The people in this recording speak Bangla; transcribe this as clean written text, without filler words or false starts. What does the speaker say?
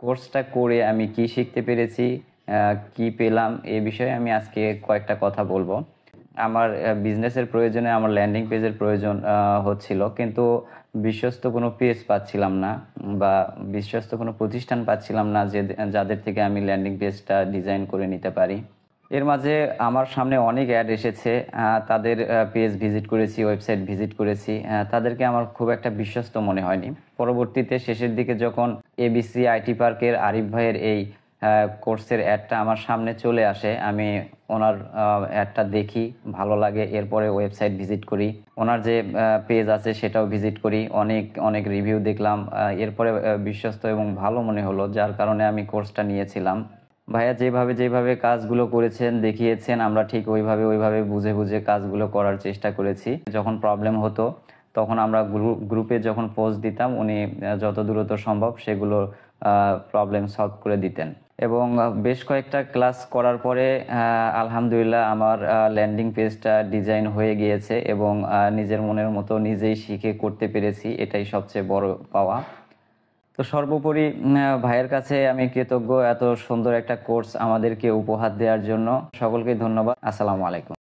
কোর্সটা করে আমি কি শিখতে পেরেছি, কি পেলাম এ বিষয়ে আমি আজকে কয়েকটা কথা বলবো। আমার বিজনেসের প্রয়োজনে আমার ল্যান্ডিং পেজের প্রয়োজন হচ্ছিল, কিন্তু বিশ্বস্ত কোনো পেজ পাচ্ছিলাম না বা বিশ্বস্ত কোনো প্রতিষ্ঠান পাচ্ছিলাম না যে যাদের থেকে আমি ল্যান্ডিং পেজটা ডিজাইন করে নিতে পারি। এর মাঝে আমার সামনে অনেক অ্যাড এসেছে, তাদের পেজ ভিজিট করেছি, ওয়েবসাইট ভিজিট করেছি, তাদেরকে আমার খুব একটা বিশ্বস্ত মনে হয়নি। পরবর্তীতে শেষের দিকে যখন এবিসি আইটি পার্কের আরিফ ভাইয়ের এই কোর্সের অ্যাডটা আমার সামনে চলে আসে, আমি ওনার অ্যাডটা দেখি, ভালো লাগে, এরপরে ওয়েবসাইট ভিজিট করি, ওনার যে পেজ আছে সেটাও ভিজিট করি, অনেক অনেক রিভিউ দেখলাম, এরপরে বিশ্বস্ত এবং ভালো মনে হলো, যার কারণে আমি কোর্সটা নিয়েছিলাম। ভাইয়া যেভাবে যেভাবে কাজগুলো করেছেন, দেখিয়েছেন, আমরা ঠিক ওইভাবে বুঝে বুঝে কাজগুলো করার চেষ্টা করেছি। যখন প্রবলেম হতো তখন আমরা গ্রুপে যখন পোস্ট দিতাম, উনি যত দ্রুত সম্ভব সেগুলো প্রবলেম সলভ করে দিতেন। এবং বেশ কয়েকটা ক্লাস করার পরে আলহামদুলিল্লাহ আমার ল্যান্ডিং পেজটা ডিজাইন হয়ে গিয়েছে এবং নিজের মনের মতো নিজেই শিখে করতে পেরেছি, এটাই সবচেয়ে বড় পাওয়া। তো সর্বোপরি ভাইয়ের কাছে আমি কৃতজ্ঞ এত সুন্দর একটা কোর্স আমাদেরকে উপহার দেওয়ার জন্য। সকলকে ধন্যবাদ। আসসালামু আলাইকুম।